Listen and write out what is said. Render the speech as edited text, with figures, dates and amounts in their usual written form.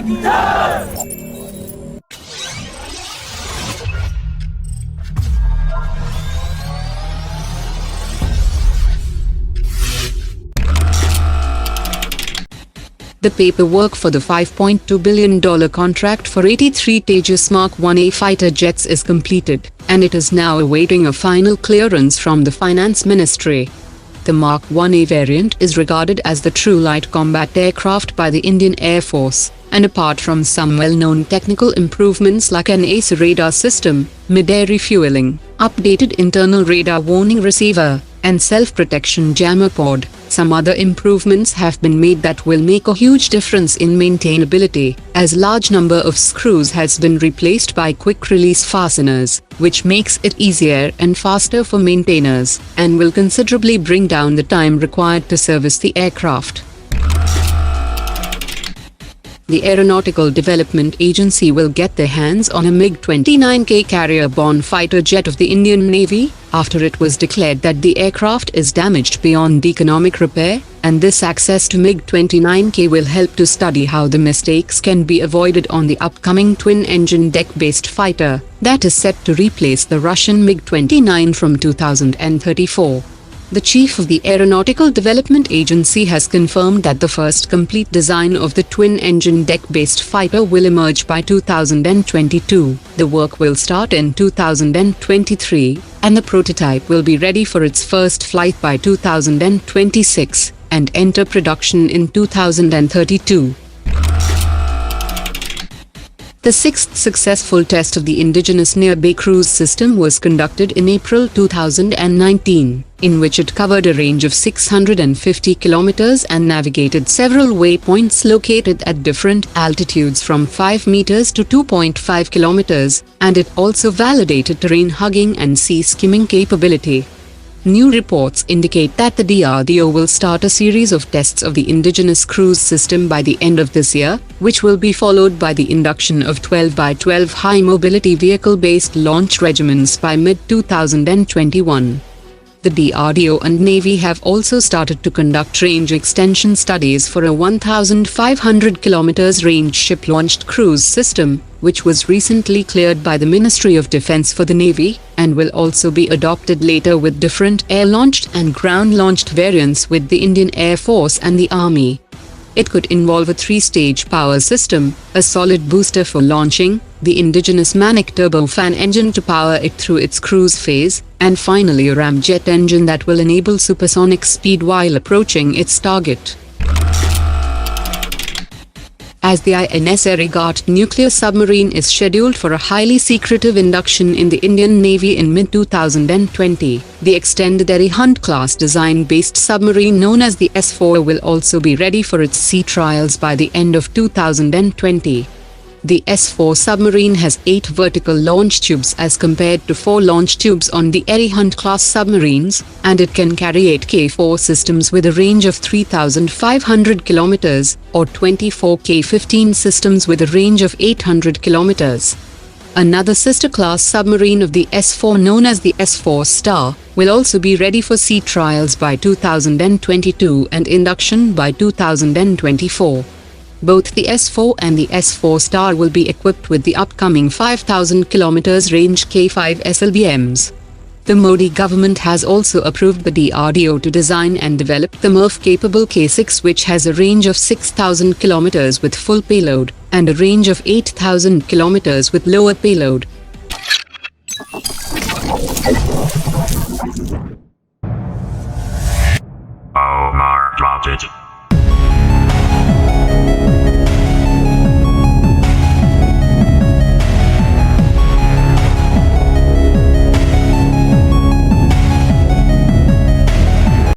The paperwork for the $5.2 billion contract for 83 TejasMK1A fighter jets is completed, and it is now awaiting a final clearance from the Finance Ministry. The Mark 1A variant is regarded as the true light combat aircraft by the Indian Air Force, and apart from some well-known technical improvements like an ACE radar system, mid-air refueling, updated internal radar warning receiver, and self-protection jammer pod, some other improvements have been made that will make a huge difference in maintainability, as large number of screws has been replaced by quick-release fasteners, which makes it easier and faster for maintainers, and will considerably bring down the time required to service the aircraft. The Aeronautical Development Agency will get their hands on a MiG29K carrier-borne fighter jet of the Indian Navy, after it was declared that the aircraft is damaged beyond economic repair, and this access to MiG29K will help to study how the mistakes can be avoided on the upcoming twin-engine deck-based fighter, that is set to replace the Russian MiG-29 from 2034. The chief of the Aeronautical Development Agency has confirmed that the first complete design of the twin-engine deck-based fighter will emerge by 2022. The work will start in 2023, and the prototype will be ready for its first flight by 2026, and enter production in 2032. The sixth successful test of the Indigenous Nirbhay cruise system was conducted in April 2019, in which it covered a range of 650 kilometers and navigated several waypoints located at different altitudes from 5 meters to 2.5 kilometers, and it also validated terrain hugging and sea skimming capability. New reports indicate that the DRDO will start a series of tests of the Indigenous cruise system by the end of this year, which will be followed by the induction of 12x12 high-mobility vehicle-based launch regimens by mid-2021. The DRDO and Navy have also started to conduct range extension studies for a 1,500 km range ship-launched cruise system, which was recently cleared by the Ministry of Defense for the Navy, and will also be adopted later with different air-launched and ground-launched variants with the Indian Air Force and the Army. It could involve a 3-stage power system, a solid booster for launching, the indigenous manic turbofan engine to power it through its cruise phase, and finally a ramjet engine that will enable supersonic speed while approaching its target. As the INS Arighat nuclear submarine is scheduled for a highly secretive induction in the Indian Navy in mid-2020, the extended Arighat class design-based submarine known as the S4 will also be ready for its sea trials by the end of 2020. The S4 submarine has 8 vertical launch tubes as compared to 4 launch tubes on the Arighat class submarines, and it can carry 8 K4 systems with a range of 3,500 kilometers, or 24 K15 systems with a range of 800 kilometers. Another sister class submarine of the S4 known as the S4 Star will also be ready for sea trials by 2022 and induction by 2024. Both the S4 and the S4 Star will be equipped with the upcoming 5,000 km range K5 SLBMs. The Modi government has also approved the DRDO to design and develop the MIRV-capable K6, which has a range of 6,000 km with full payload, and a range of 8,000 km with lower payload. Omar dropped it.